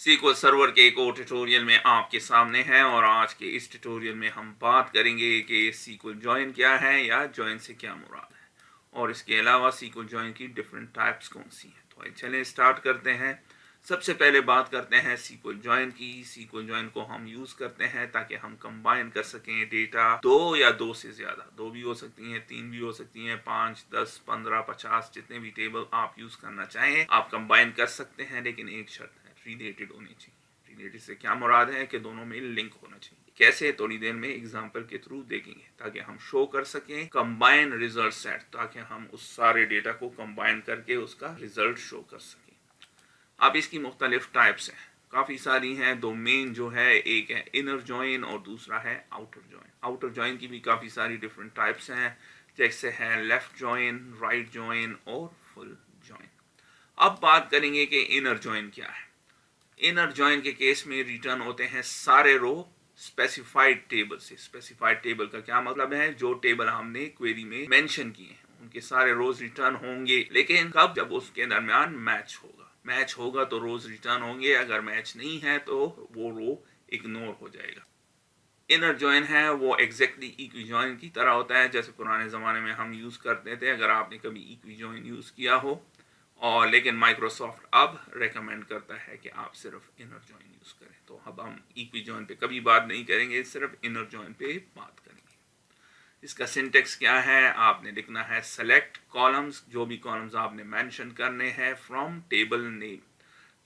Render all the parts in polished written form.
SQL server के एक और ट्यूटोरियल में आपके सामने हैं और आज के इस ट्यूटोरियल में हम बात करेंगे कि SQL जॉइन क्या है या जॉइन से क्या मुराद है और इसके अलावा SQL जॉइन की डिफरेंट टाइप्स कौन सी हैं। तो चलें स्टार्ट करते हैं। सबसे पहले बात करते हैं SQL जॉइन की। SQL जॉइन को हम यूज़ करते हैं ताकि हम कंबाइन कर सकें डेटा दो या दो से ज़्यादा, दो भी हो सकती हैं, तीन भी हो सकती हैं, 5, 10, 15, 50 जितने भी टेबल आप यूज़ करना चाहें आप कंबाइन कर सकते हैं, लेकिन एक शर्त है, रिलेटेड होनी चाहिए। रिलेटेड से क्या मुराद है कि दोनों में लिंक होना चाहिए। कैसे, थोड़ी देर में एग्जांपल के थ्रू देखेंगे ताकि हम शो कर सकें कंबाइन रिजल्ट सेट, ताकि हम उस सारे डेटा को कंबाइन करके उसका रिजल्ट शो कर सकें। अब इसकी मुख्तलिफ टाइप्स हैं, काफ़ी सारी हैं। दो मेन जो है, एक है इनर जॉइन और दूसरा है आउटर जॉइन। आउटर जॉइन की भी काफ़ी सारी डिफरेंट टाइप्स हैं, जैसे है लेफ्ट जॉइन, राइट जॉइन और फुल जॉइन। अब बात करेंगे कि इनर जॉइन क्या है। इनर जॉइन के केस में रिटर्न होते हैं सारे रो स्पेसिफाइड टेबल से। स्पेसिफाइड टेबल का क्या मतलब है, जो टेबल हमने क्वेरी में मेंशन किए हैं उनके सारे रोज रिटर्न होंगे, लेकिन कब, जब उसके दरमियान मैच होगा। मैच होगा तो रोज रिटर्न होंगे, अगर मैच नहीं है तो वो रो इग्नोर हो जाएगा। इनर जॉइन है वो एग्जैक्टली इक्वी जॉइन की तरह होता है, जैसे पुराने ज़माने में हम यूज़ करते थे। अगर आपने कभी इक्वी जॉइन यूज़ किया हो, और लेकिन माइक्रोसॉफ्ट अब रेकमेंड करता है कि आप सिर्फ इनर जॉइन यूज़ करें। तो अब हम इक्वी जॉइन पे कभी बात नहीं करेंगे, सिर्फ इनर जॉइन पे बात करेंगे। इसका सिंटेक्स क्या है, आपने लिखना है सेलेक्ट कॉलम्स, जो भी कॉलम्स आपने मेंशन करने हैं, फ्रॉम टेबल नेम,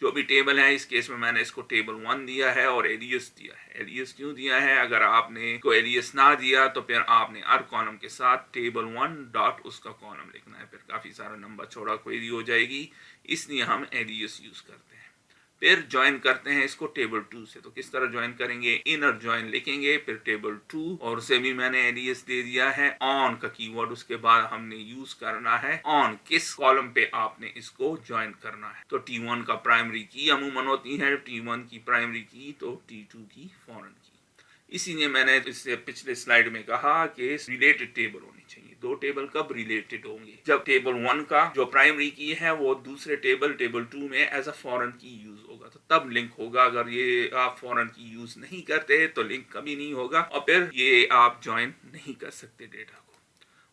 जो भी टेबल है। इस केस में मैंने इसको टेबल 1 दिया है और एलियस दिया है। एलियस क्यों दिया है, अगर आपने को एलियस ना दिया तो फिर आपने हर कॉलम के साथ टेबल 1 डॉट उसका कॉलम लिखना है, फिर काफ़ी सारा लंबा चौड़ा क्वेरी हो जाएगी, इसलिए हम एलियस यूज़ करते हैं। फिर ज्वाइन करते हैं इसको टेबल 2 से। तो किस तरह ज्वाइन करेंगे, इनर ज्वाइन लिखेंगे, फिर टेबल 2 और उसे भी मैंने एलियस दे दिया है। ऑन का कीवर्ड उसके बाद हमने यूज करना है, ऑन किस कॉलम पे आपने इसको ज्वाइन करना है। तो T1 का प्राइमरी की अमूमन होती है, T1 की प्राइमरी की तो T2 की फॉरेन की। इसीलिए मैंने इससे पिछले स्लाइड में कहा कि रिलेटेड टेबल होनी चाहिए। दो टेबल कब रिलेटेड होंगे, जब टेबल 1 का जो प्राइमरी की है वो दूसरे टेबल 2 में as a foreign key use होगा, तो तब लिंक होगा। अगर ये आप फॉरेन की यूज नहीं करते तो लिंक कभी नहीं होगा और फिर ये आप ज्वाइन नहीं कर सकते डेटा को।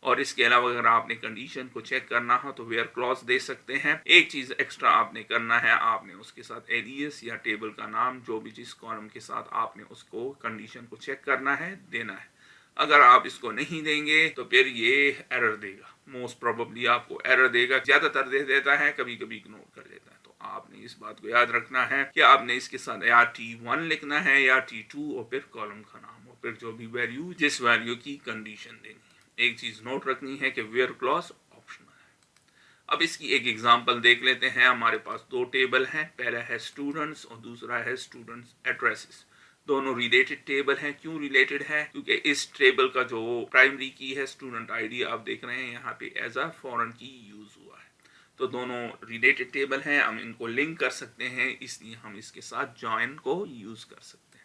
और इसके अलावा अगर आपने कंडीशन को चेक करना हो तो वेयर क्लॉज दे सकते हैं। एक चीज एक्स्ट्रा आपने करना है, आपने उसके साथ एलियस या टेबल का नाम, जो भी जिस कॉलम के साथ आपने उसको कंडीशन को चेक करना है, देना है। अगर आप इसको नहीं देंगे तो फिर ये एरर देगा, मोस्ट प्रोबेबली आपको एरर देगा, ज्यादातर दे देता है, कभी कभी इग्नोर कर देता है। तो आपने इस बात को याद रखना है कि आपने इसके साथ या T1 लिखना है या T2 और फिर कॉलम का नाम और फिर जो भी वैल्यू, जिस वैल्यू की कंडीशन देनी है। एक चीज नोट रखनी है कि वेयर क्लॉज ऑप्शनल है। अब इसकी एक एग्जांपल देख लेते हैं। हमारे पास दो टेबल हैं, पहला है स्टूडेंट्स और दूसरा है स्टूडेंट्स एड्रेसेस। दोनों रिलेटेड टेबल हैं। क्यों रिलेटेड है, क्योंकि इस टेबल का जो प्राइमरी की है स्टूडेंट आईडी, आप देख रहे हैं यहाँ पे as a foreign key use हुआ है। तो दोनों रिलेटेड टेबल हैं, हम इनको लिंक कर सकते हैं, इसलिए हम इसके साथ ज्वाइन को यूज कर सकते हैं।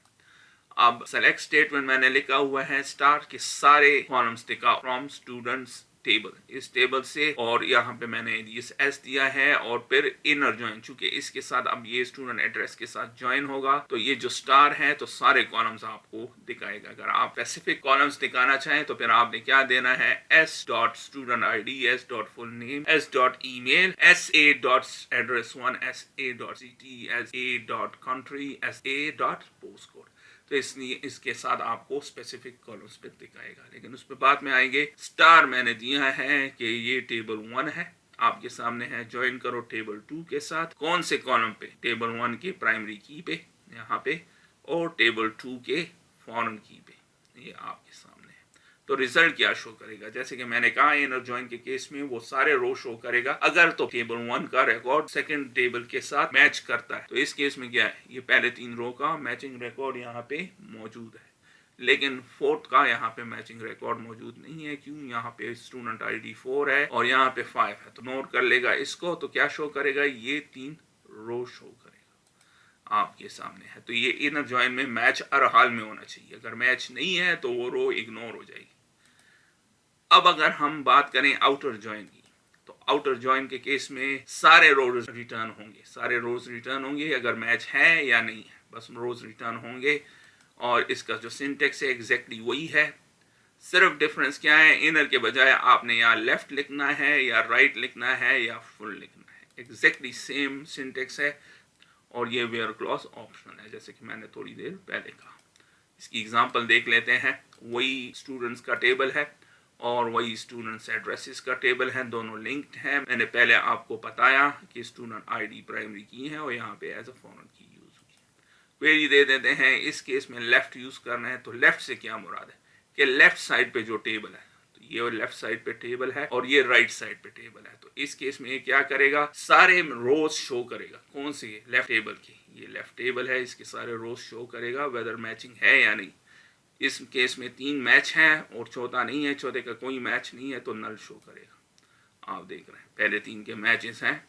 अब सेलेक्ट स्टेटमेंट मैंने लिखा हुआ है स्टार के सारे कॉलम्स दिखा फ्रॉम स्टूडेंट्स टेबल, इस टेबल से, और यहाँ पे मैंने एलियस एस दिया है और फिर इनर ज्वाइन, चूंकि इसके साथ अब ये स्टूडेंट एड्रेस के साथ ज्वाइन होगा तो ये जो स्टार है तो सारे कॉलम्स आपको दिखाएगा। अगर आप स्पेसिफिक कॉलम्स दिखाना चाहें तो फिर आपने क्या देना है, S dot student ID, S dot full name, S dot email, S A dot address 1, S A dot city, S A dot country, S A dot post code. तो इसलिए इसके साथ आपको स्पेसिफिक कॉलम्स पे दिखाएगा, लेकिन उस पर बाद में आएंगे। स्टार मैंने दिया है कि ये टेबल 1 है, आपके सामने है, ज्वाइन करो टेबल 2 के साथ। कौन से कॉलम पे, टेबल 1 के प्राइमरी की पे यहाँ पे और टेबल 2 के फॉरेन की पे, ये आपके सामने है। तो रिजल्ट क्या शो करेगा, जैसे कि मैंने कहा इनर ज्वाइन के केस में वो सारे रो शो करेगा। अगर तो टेबल 1 का रिकॉर्ड सेकंड टेबल के साथ मैच करता है, तो इस केस में क्या है, ये पहले 3 रो का मैचिंग रिकॉर्ड यहाँ पे मौजूद है, लेकिन फोर्थ का यहाँ पे मैचिंग रिकॉर्ड मौजूद नहीं है। क्यों, यहाँ पे स्टूडेंट आईडी 4 है और यहाँ पे 5 है, तो नोट कर लेगा इसको। तो क्या शो करेगा, ये 3 रो शो करेगा आपके सामने है। तो ये इनर ज्वाइन में मैच हर हाल में होना चाहिए, अगर मैच नहीं है तो वो रो इग्नोर हो जाएगी। अब अगर हम बात करें आउटर ज्वाइन की, तो आउटर जॉइन के केस में सारे रोज रिटर्न होंगे, सारे रोज रिटर्न होंगे अगर मैच है या नहीं है, बस रोज रिटर्न होंगे। और इसका जो सिंटेक्स है एग्जैक्टली वही है, सिर्फ डिफरेंस क्या है, इनर के बजाय आपने या लेफ्ट लिखना है या राइट लिखना है या फुल लिखना है, एग्जैक्टली सेम सिंटेक्स है। और ये वेयर क्लॉज ऑप्शनल है, जैसे कि मैंने थोड़ी देर पहले कहा। इसकी एग्जांपल देख लेते हैं। वही स्टूडेंट्स का टेबल है और वही स्टूडेंट्स एड्रेसेस का टेबल है, दोनों लिंक्ड हैं। मैंने पहले आपको बताया कि स्टूडेंट आईडी प्राइमरी की है और यहाँ पे as a foreign key use हुई है। क्वेरी दे देते हैं, इस केस में लेफ्ट यूज करना है। तो लेफ्ट से क्या मुराद है कि लेफ्ट साइड पे जो टेबल है, तो ये लेफ्ट साइड पे टेबल है और ये राइट साइड पे टेबल है। तो इस केस में ये क्या करेगा, सारे रोज शो करेगा। कौन सी है, लेफ्ट टेबल की, ये लेफ्ट टेबल है, इसके सारे रोज शो करेगा वेदर मैचिंग है या नहीं। इस केस में 3 मैच हैं और चौथा नहीं है, चौथे का कोई मैच नहीं है तो नल शो करेगा। आप देख रहे हैं पहले 3 के मैचेस हैं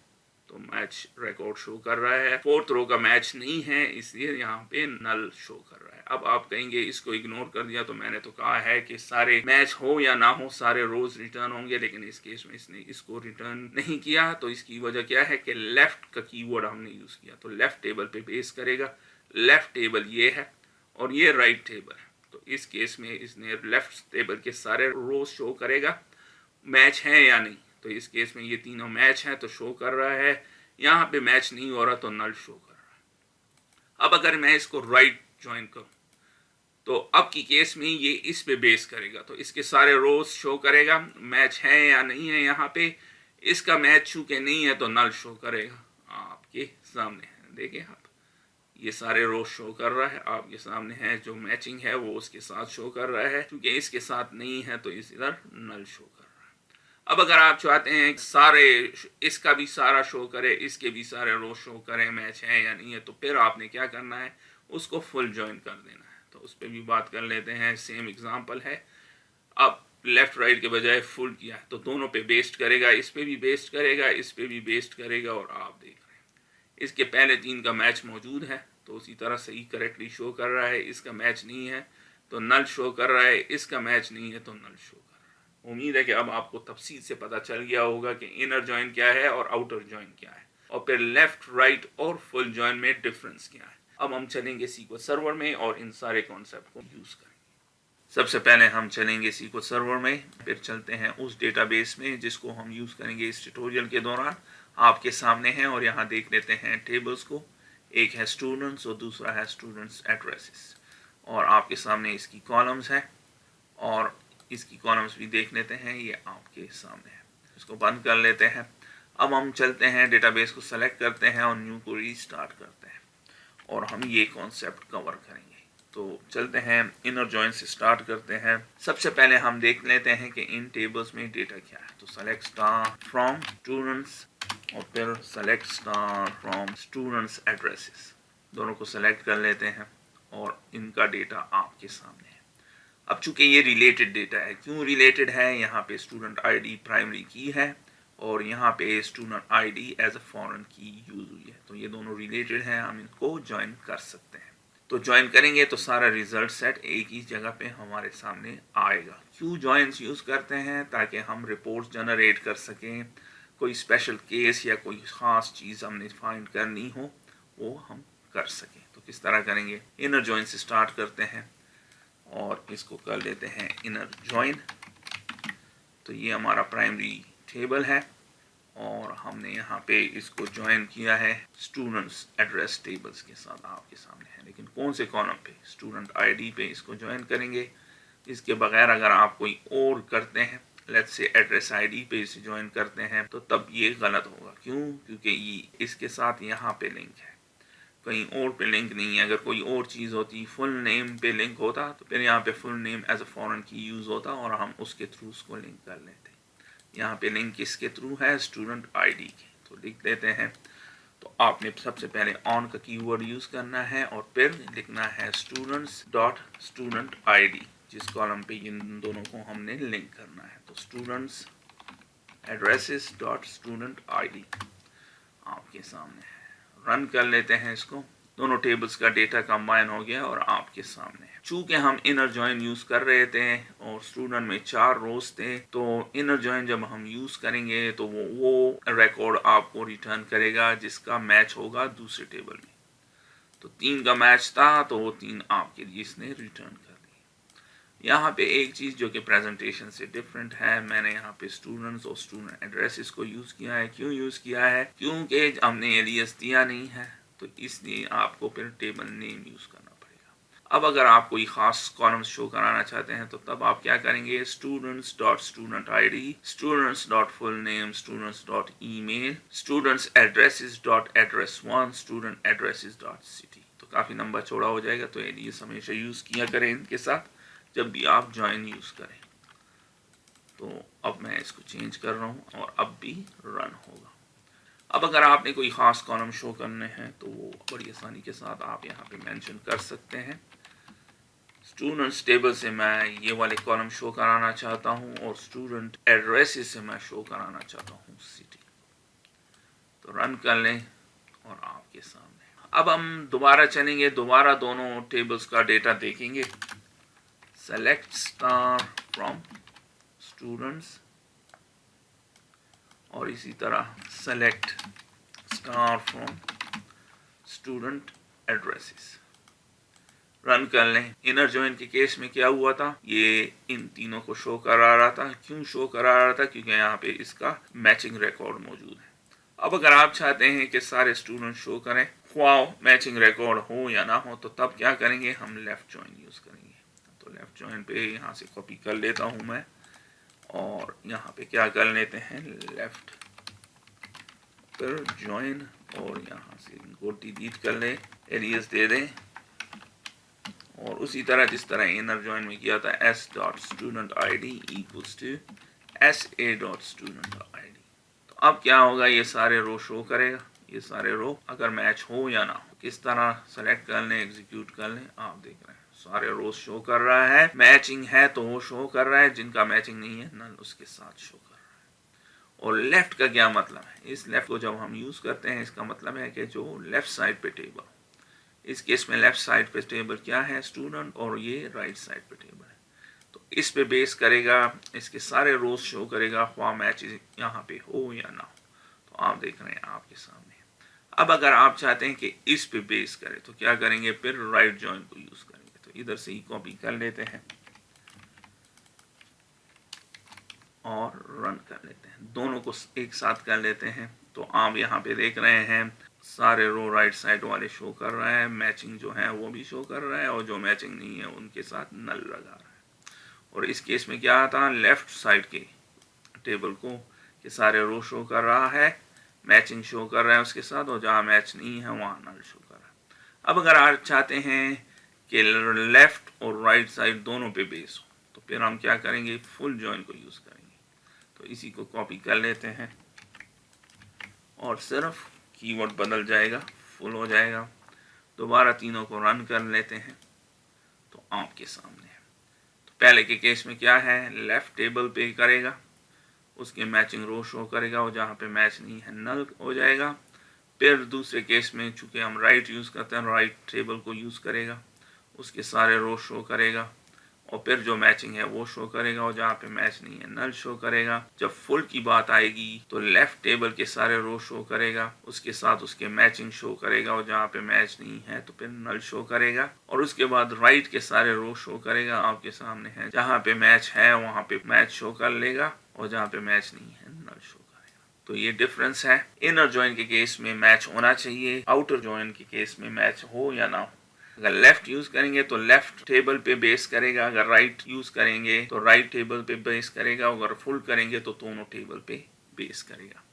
तो मैच रिकॉर्ड शो कर रहा है, 4th रो का मैच नहीं है इसलिए यहाँ पे नल शो कर रहा है। अब आप कहेंगे इसको इग्नोर कर दिया, तो मैंने तो कहा है कि सारे मैच हो या ना हो सारे रोज रिटर्न होंगे, लेकिन इस केस में इसने इसको रिटर्न नहीं किया। तो इसकी वजह क्या है कि लेफ्ट का कीवर्ड हमने यूज किया, तो लेफ्ट टेबल पे बेस करेगा। लेफ्ट टेबल ये है और ये राइट टेबल है, तो इस केस में इसने लेफ्ट टेबल के सारे रोज शो करेगा, मैच है या नहीं। तो इस केस में ये तीनों मैच हैं तो शो कर रहा है, यहाँ पे मैच नहीं हो रहा तो नल शो कर रहा है। अब अगर मैं इसको राइट ज्वाइन करूँ तो अब की केस में ये इस पे बेस करेगा, तो इसके सारे रोज शो करेगा, मैच है या नहीं है। यहाँ पे इसका मैच चूंकि नहीं है तो नल शो करेगा। आपके सामने है, देखिए आप, ये सारे रोज शो कर रहा है, आपके सामने है। जो मैचिंग है वो उसके साथ शो कर रहा है, क्योंकि इसके साथ नहीं है तो इस इधर नल शो कर रहा है। अब अगर आप चाहते हैं सारे, इसका भी सारा शो करे, इसके भी सारे रोज शो करें, मैच है या नहीं है, तो फिर आपने क्या करना है, उसको फुल ज्वाइन कर देना है। तो उस पर भी बात कर लेते हैं, सेम एग्जांपल है। अब लेफ्ट राइट के बजाय फुल किया है तो दोनों पे बेस्ड करेगा, इस पे भी बेस्ड करेगा, इस पे भी बेस्ड करेगा। और आप देख रहे हैं इसके पहले 3 का मैच मौजूद है तो उसी तरह सही करेक्टली शो कर रहा है। इसका मैच नहीं है तो नल शो कर रहा है, इसका मैच नहीं है तो नल शो कर रहा है। उम्मीद है कि अब आपको तफसील से पता चल गया होगा कि इनर जॉइन क्या है और आउटर जॉइन क्या है, और फिर लेफ्ट राइट और फुल जॉइन में डिफरेंस क्या है। अब हम चलेंगे SQL सर्वर में और इन सारे कॉन्सेप्ट को यूज करेंगे। सबसे पहले हम चलेंगे SQL सर्वर में, फिर चलते हैं उस डेटाबेस में जिसको हम यूज करेंगे इस ट्यूटोरियल के दौरान। आपके सामने है और यहाँ देख लेते हैं टेबल्स को, एक है स्टूडेंट्स और दूसरा है स्टूडेंट्स एड्रेसेस, और आपके सामने इसकी कॉलम्स हैं और इसकी कॉलम्स भी देख लेते हैं, ये आपके सामने है। इसको बंद कर लेते हैं। अब हम चलते हैं डेटाबेस को सेलेक्ट करते हैं और न्यू को रीस्टार्ट करते हैं और हम ये कॉन्सेप्ट कवर करेंगे। तो चलते हैं इनर जॉइन से स्टार्ट करते हैं। सबसे पहले हम देख लेते हैं कि इन टेबल्स में डेटा क्या है। तो सेलेक्ट स्टार फ्रॉम स्टूडेंट्स और फिर select star from students addresses, दोनों को सेलेक्ट कर लेते हैं और इनका डेटा आपके सामने है। अब चूंकि ये रिलेटेड डेटा है, क्यों रिलेटेड है, यहाँ पे स्टूडेंट आईडी प्राइमरी की है और यहाँ पे student ID as a foreign key use हुई है, तो ये दोनों रिलेटेड हैं, हम इनको ज्वाइन कर सकते हैं। तो ज्वाइन करेंगे तो सारा रिजल्ट सेट एक ही जगह पे हमारे सामने आएगा। क्यों ज्वाइंस यूज करते हैं, ताकि हम रिपोर्ट जनरेट कर सकें, कोई स्पेशल केस या कोई ख़ास चीज़ हमने फाइंड करनी हो वो हम कर सकें। तो किस तरह करेंगे, इनर जॉइन से स्टार्ट करते हैं और इसको कर लेते हैं इनर जॉइन। तो ये हमारा प्राइमरी टेबल है और हमने यहाँ पे इसको ज्वाइन किया है स्टूडेंट्स एड्रेस टेबल्स के साथ, आपके सामने है। लेकिन कौन से कॉलम पे, स्टूडेंट आईडी पे इसको ज्वाइन करेंगे। इसके बगैर अगर आप कोई और करते हैं, लेट्स से एड्रेस आईडी पे इसे ज्वाइन करते हैं, तो तब ये गलत होगा। क्यों, क्योंकि ये इसके साथ यहाँ पे लिंक है, कहीं और पे लिंक नहीं है। अगर कोई और चीज़ होती, फुल नेम पे लिंक होता, तो फिर यहाँ पे full name as a foreign key use होता और हम उसके थ्रू उसको लिंक कर लेते। यहाँ पे लिंक किसके थ्रू है, स्टूडेंट आईडी के। तो लिख देते हैं। तो आपने सबसे पहले ऑन का कीवर्ड यूज़ करना है और फिर लिखना है स्टूडेंट्स डॉट स्टूडेंट आईडी, जिस कॉलम पे इन दोनों को हमने लिंक करना है। तो students addresses dot student ID आपके सामने है। रन कर लेते हैं इसको। दोनों टेबल्स का डेटा कंबाइन हो गया और आपके सामने है। चूंकि हम इनर जॉइन यूज कर रहे थे और स्टूडेंट में 4 रोज थे, तो इनर जॉइन जब हम यूज करेंगे तो वो रिकॉर्ड आपको रिटर्न करेगा जिसका मैच होगा दूसरे टेबल में। तो 3 का मैच था तो वो 3 आपके लिए इसने रिटर्न कर दिया। यहाँ पे एक चीज़ जो कि प्रेजेंटेशन से डिफरेंट है, मैंने यहाँ पे स्टूडेंट्स और स्टूडेंट एड्रेसेस को यूज़ किया है। क्यों यूज़ किया है? क्योंकि हमने एलियस दिया नहीं है, तो इसलिए आपको फिर टेबल नेम यूज़ करना पड़ेगा। अब अगर आप कोई खास कॉलम शो कराना चाहते हैं तो तब आप क्या करेंगे? Students dot student ID, students dot full name, students dot email, students addresses dot address one, student addresses dot city. तो काफ़ी लंबा चौड़ा हो जाएगा, तो एलियस हमेशा यूज़ किया करें इनके साथ जब भी आप ज्वाइन यूज़ करें। तो अब मैं इसको चेंज कर रहा हूँ और अब भी रन होगा। अब अगर आपने कोई ख़ास कॉलम शो करने हैं तो वो बड़ी आसानी के साथ आप यहाँ पे मेंशन कर सकते हैं। स्टूडेंट्स टेबल से मैं ये वाले कॉलम शो कराना चाहता हूँ और स्टूडेंट एड्रेसेस से मैं शो कराना चाहता हूँ सिटी। तो रन कर लें और आपके सामने। अब हम दोबारा चलेंगे, दोबारा दोनों टेबल्स का डेटा देखेंगे। सेलेक्ट स्टार फ्रॉम स्टूडेंट्स और इसी तरह select star from student addresses. Run कर लें। इनर जॉइन के केस में क्या हुआ था? ये इन तीनों को शो करा रहा था। क्यों शो करा रहा था? क्योंकि यहाँ पे इसका मैचिंग रिकॉर्ड मौजूद है। अब अगर आप चाहते हैं कि सारे स्टूडेंट शो करें, ख्वाह मैचिंग रिकॉर्ड हो या ना हो, तो तब क्या करेंगे? हम लेफ्ट जॉइन यूज़ करेंगे। तो लेफ्ट जॉइन पे यहाँ से कॉपी कर लेता हूँ मैं और यहाँ पे क्या कर लेते हैं? लेफ्ट पर जॉइन और यहाँ से इनको डिलीट कर लें, एलियस दे दें और उसी तरह जिस तरह इनर जॉइन में किया था s dot student ID equals to SA dot student ID। तो अब क्या होगा? ये सारे रो शो करेगा। ये सारे रो अगर मैच हो या ना हो, किस तरह सेलेक्ट कर लें, एग्जीक्यूट कर लें, आप देख रहे हैं सारे रोज शो कर रहा है। मैचिंग है तो वो शो कर रहा है, जिनका मैचिंग नहीं है नल उसके साथ शो कर रहा है। और लेफ्ट का क्या मतलब है? इस लेफ्ट को जब हम यूज करते हैं, इसका मतलब है कि जो लेफ्ट साइड पे टेबल, इस केस में लेफ्ट साइड पे टेबल क्या है? स्टूडेंट, और ये राइट साइड पे टेबल है। तो इस पे बेस करेगा, इसके सारे रोज शो करेगा, ख्वाह मैच यहाँ पे हो या ना हो। तो आप देख रहे हैं आपके सामने। अब अगर आप चाहते हैं कि इस पे बेस करे तो क्या करेंगे? फिर राइट जॉइन को यूज करेंगे। तो इधर से ही कॉपी कर लेते हैं और रन कर लेते हैं। दोनों को एक साथ कर लेते हैं। तो आप यहाँ पे देख रहे हैं सारे रो राइट साइड वाले शो कर रहा है, मैचिंग जो है वो भी शो कर रहा है और जो मैचिंग नहीं है उनके साथ नल लगा रहा है। और इस केस में क्या आता है? लेफ्ट साइड के टेबल को के सारे रो शो कर रहा है, मैचिंग शो कर रहा है उसके साथ, और जहाँ मैच नहीं है वहाँ नल शो कर रहा है। अब अगर आप चाहते हैं कि लेफ्ट और राइट साइड दोनों पे बेस हो, तो फिर हम क्या करेंगे? फुल जॉइन को यूज़ करेंगे। तो इसी को कॉपी कर लेते हैं और सिर्फ कीवर्ड बदल जाएगा, फुल हो जाएगा। दोबारा तीनों को रन कर लेते हैं तो आपके सामने है। तो पहले के केस में क्या है? लेफ्ट टेबल पे करेगा, उसके मैचिंग रो शो करेगा और जहाँ पे मैच नहीं है नल हो जाएगा। फिर दूसरे केस में चूंकि हम राइट यूज़ करते हैं, राइट टेबल को यूज़ करेगा, उसके सारे रो शो करेगा और फिर जो मैचिंग है वो शो करेगा और जहाँ पे मैच नहीं है नल शो करेगा। जब फुल की बात आएगी तो लेफ्ट टेबल के सारे रो शो करेगा, उसके साथ उसके मैचिंग शो करेगा और जहाँ पे मैच नहीं है तो फिर नल शो करेगा। और उसके बाद राइट के सारे रो शो करेगा, आपके सामने है, जहाँ पे मैच है वहाँ पे मैच शो कर लेगा और जहाँ पे मैच नहीं है नल शो करेगा। तो ये डिफरेंस है। इनर जॉइन के केस में मैच होना चाहिए, आउटर जॉइन के केस में मैच हो या ना हो। अगर लेफ्ट यूज करेंगे तो लेफ्ट टेबल पे बेस करेगा, अगर राइट यूज करेंगे तो राइट टेबल पे बेस करेगा, अगर फुल करेंगे तो दोनों टेबल पे बेस करेगा।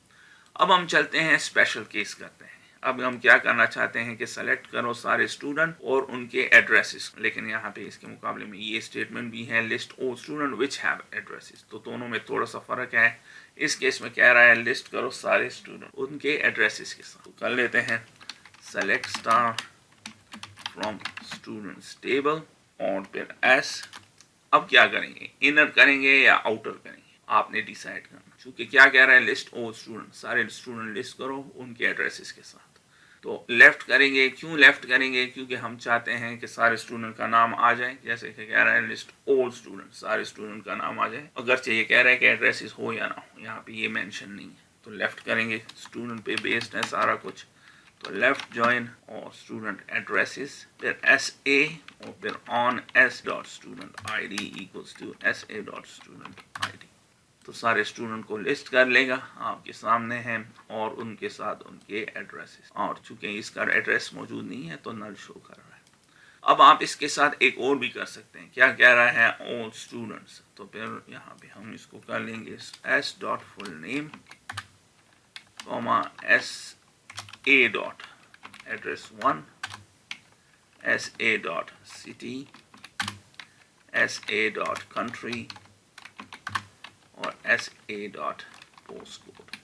अब हम चलते हैं स्पेशल केस करते हैं। अब हम क्या करना चाहते हैं कि सेलेक्ट करो सारे स्टूडेंट और उनके एड्रेसेस, लेकिन यहाँ पे इसके मुकाबले में ये स्टेटमेंट भी है, list all student which have addresses. तो दोनों में थोड़ा सा फर्क है। इस केस में कह रहा है लिस्ट करो सारे स्टूडेंट उनके एड्रेसेस के साथ। तो कर लेते हैं select star from students table और फिर S। अब क्या करेंगे? इनर करेंगे या आउटर करेंगे? आपने डिसाइड करना। चूंकि क्या कह रहा है? लिस्ट ऑल स्टूडेंट, सारे स्टूडेंट लिस्ट करो उनके एड्रेसेस के साथ। तो लेफ्ट करेंगे। क्यों लेफ्ट करेंगे? क्योंकि हम चाहते हैं कि सारे स्टूडेंट का नाम आ जाए, जैसे कि कह रहा है लिस्ट ऑल स्टूडेंट, सारे स्टूडेंट का नाम आ जाए, अगरचे ये कह रहा है कि एड्रेसेस हो या ना हो, यहाँ पे ये मेंशन नहीं है। तो लेफ्ट करेंगे, स्टूडेंट पे बेस्ड है सारा कुछ, तो लेफ्ट जॉइन और स्टूडेंट एड्रेसेस, फिर SA और फिर on s.student_id equals to sa.student_id। तो सारे स्टूडेंट को लिस्ट कर लेगा, आपके सामने हैं, और उनके साथ उनके एड्रेसेस, और चूंकि इसका एड्रेस मौजूद नहीं है तो नल शो कर रहा है। अब आप इसके साथ एक और भी कर सकते हैं। क्या कह रहा है? All students. तो फिर यहाँ पे हम इसको कर लेंगे s.fullname, sa.address1, sa.city, sa.country और sa.postcode।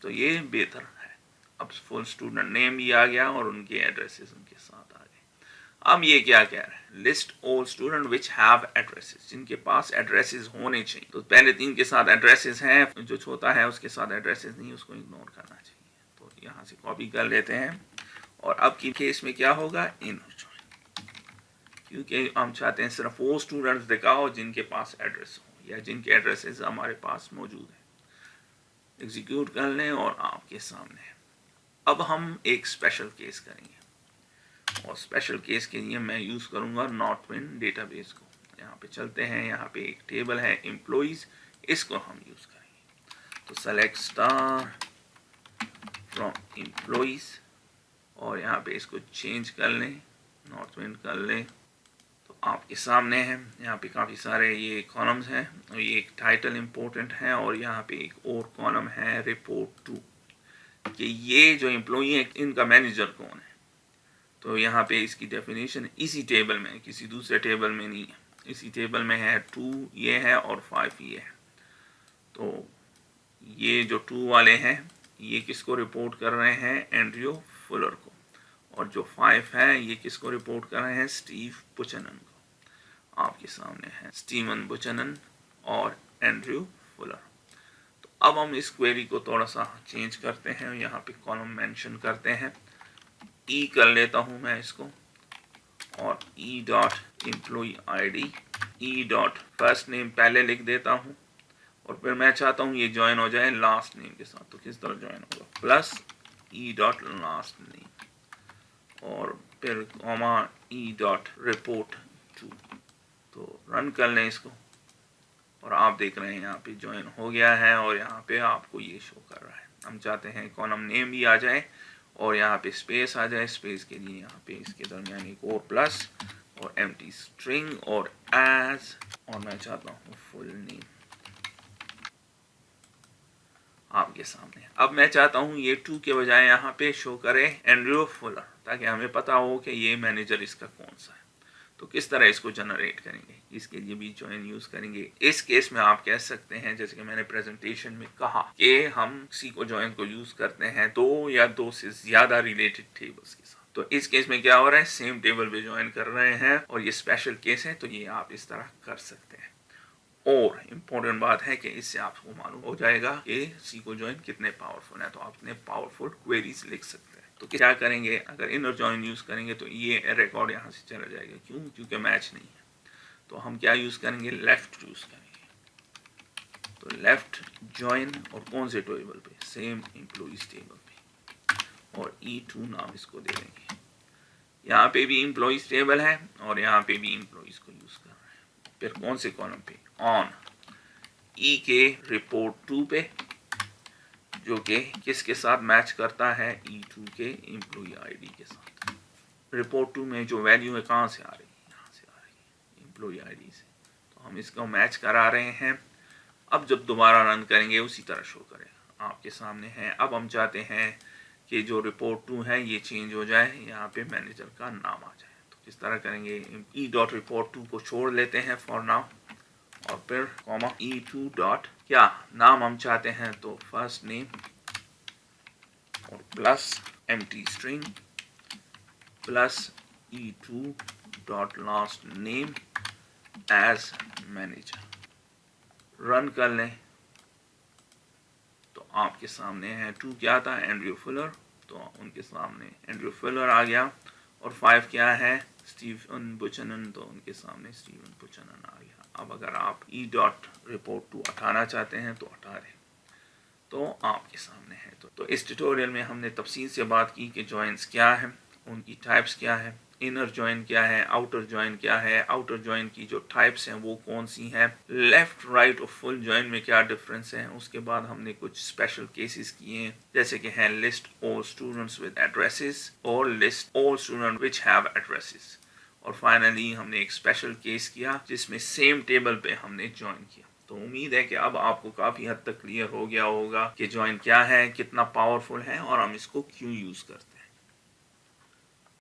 तो ये बेहतर है। अब फुल स्टूडेंट नेम भी आ गया और उनके एड्रेसेस उनके साथ आ गए। अब ये क्या कह रहा है? List all student which have addresses, जिनके पास एड्रेसेस होने चाहिए। तो पहले 3 के साथ एड्रेसेस हैं, जो छोटा है उसके साथ एड्रेसेस नहीं, उसको इग्नोर करना चाहिए। तो यहाँ से कॉपी कर लेते हैं, और अब की केस में क्या होगा? इनर जॉइन, क्योंकि हम चाहते हैं सिर्फ वो स्टूडेंट्स दिखाओ जिनके पास एड्रेस हो या जिनके एड्रेसेस हमारे पास मौजूद है। एग्जीक्यूट कर लें और आपके सामने है। अब हम एक स्पेशल केस करेंगे, और स्पेशल केस के लिए मैं यूज़ करूँगा नॉर्थविंड डेटाबेस को। यहाँ पे चलते हैं, यहाँ पे एक टेबल है एम्प्लॉइज़, इसको हम यूज़ करेंगे। तो सेलेक्ट स्टार फ्रॉम एम्प्लॉइज़, और यहाँ पे इसको चेंज कर लें, नॉर्थविंड कर लें। तो आपके सामने है, यहाँ पे काफ़ी सारे ये कॉलम्स हैं, और ये एक टाइटल इम्पोर्टेंट है, और यहाँ पे एक और कॉलम है रिपोर्ट टू, कि ये जो एम्प्लॉई है इनका मैनेजर कौन है। तो यहाँ पे इसकी डेफिनेशन इसी टेबल में, किसी दूसरे टेबल में नहीं है, इसी टेबल में है। 2 ये है और 5 ये है। तो ये जो 2 वाले हैं ये किसको रिपोर्ट कर रहे हैं? एंड्रयू फुलर को। और जो 5 है ये किसको रिपोर्ट कर रहे हैं? स्टीव बुचनन को। आपके सामने है स्टीवन बुचनन और एंड्रयू फुलर। तो अब हम इस क्वेरी को थोड़ा सा चेंज करते हैं, यहाँ पे कॉलम मेंशन करते हैं। ई कर लेता हूँ मैं इसको, और E dot employee ID, E dot first name पहले लिख देता हूँ, और फिर मैं चाहता हूँ ये ज्वाइन हो जाए लास्ट नेम के साथ। तो किस तरह ज्वाइन होगा? Plus E dot last name, और फिर comma E dot report to. तो रन कर लें इसको, और आप देख रहे हैं यहाँ पे ज्वाइन हो गया है, और यहाँ पे आपको ये शो कर रहा है। हम चाहते हैं कॉलम नेम भी आ जाए और यहाँ पे स्पेस आ जाए। स्पेस के लिए यहाँ पे इसके दरमियान एक और प्लस और एम्प्टी स्ट्रिंग और एज, और मैं चाहता हूँ फुल नेम आपके सामने। अब मैं चाहता हूँ ये 2 के बजाय यहाँ पे शो करे एंड्रयू फुलर, ताकि हमें पता हो कि ये मैनेजर इसका कौन सा है। तो किस तरह इसको जनरेट करेंगे? इसके लिए भी ज्वाइन यूज करेंगे। इस केस में आप कह सकते हैं, जैसे कि मैंने प्रेजेंटेशन में कहा, कि हम सी को ज्वाइन को यूज करते हैं 2 या 2 से ज्यादा रिलेटेड टेबल्स के साथ। तो इस केस में क्या हो रहा है? सेम टेबल पे ज्वाइन कर रहे हैं, और ये स्पेशल केस है, तो ये आप इस तरह कर सकते हैं। और इम्पोर्टेंट बात है कि इससे आपको मालूम हो जाएगा कि सी को ज्वाइन कितने पावरफुल है, तो आप इतने पावरफुल क्वेरीज लिख सकते हैं। तो क्या करेंगे? अगर इनर जॉइन यूज करेंगे तो ये रिकॉर्ड यहाँ से चला जाएगा। क्यों? क्योंकि मैच नहीं है। तो हम क्या यूज करेंगे? लेफ्ट यूज करेंगे। तो लेफ्ट जॉइन, और कौन से टेबल पे? सेम एम्प्लॉइज टेबल पे, और E2 नाम इसको दे देंगे। यहाँ पे भी एम्प्लॉइज टेबल है, और यहाँ पे भी एम्प्लॉइज को यूज कर रहे हैं। फिर कौन से कॉलम पे? ऑन ई के रिपोर्ट 2 पे, जो कि किसके साथ मैच करता है? E2 के एम्प्लॉई ID के साथ। रिपोर्ट 2 में जो वैल्यू है कहाँ से आ रही है? यहाँ से आ रही है एम्प्लॉई ID से। तो हम इसको मैच करा रहे हैं। अब जब दोबारा रन करेंगे उसी तरह शो करेगा, आपके सामने है। अब हम चाहते हैं कि जो रिपोर्ट 2 है ये चेंज हो जाए, यहाँ पे मैनेजर का नाम आ जाए। तो किस तरह करेंगे? ई डॉट रिपोर्ट 2 को छोड़ लेते हैं फॉर नाउ, और फिर कॉमा E2 डॉट क्या नाम हम चाहते हैं? तो फर्स्ट नेम और plus empty string plus E2 dot last name as manager. Run कर लें तो आपके सामने है 2 क्या था? एंड्रयू फुलर, तो उनके सामने एंड्रयू फिलर आ गया। और 5 क्या है, स्टीवन बुचनन, तो उनके सामने स्टीवन बुचनन आ गया। अब अगर आप E.report2 हटाना चाहते हैं तो हटा दें, तो आपके सामने है। तो इस ट्यूटोरियल में हमने तफसील से बात की कि जॉइंस क्या है, उनकी टाइप्स क्या है, इनर जॉइन क्या है, आउटर जॉइन क्या है, आउटर जॉइन की जो टाइप्स हैं वो कौन सी हैं, लेफ्ट राइट और फुल जॉइन में क्या डिफरेंस है। उसके बाद हमने कुछ स्पेशल केसेस किए हैं, जैसे कि है list all students with addresses और list all student which have addresses. और फाइनली हमने एक स्पेशल केस किया जिसमें सेम टेबल पे हमने ज्वाइन किया। तो उम्मीद है कि अब आपको काफ़ी हद तक क्लियर हो गया होगा कि ज्वाइन क्या है, कितना पावरफुल है और हम इसको क्यों यूज़ करते हैं।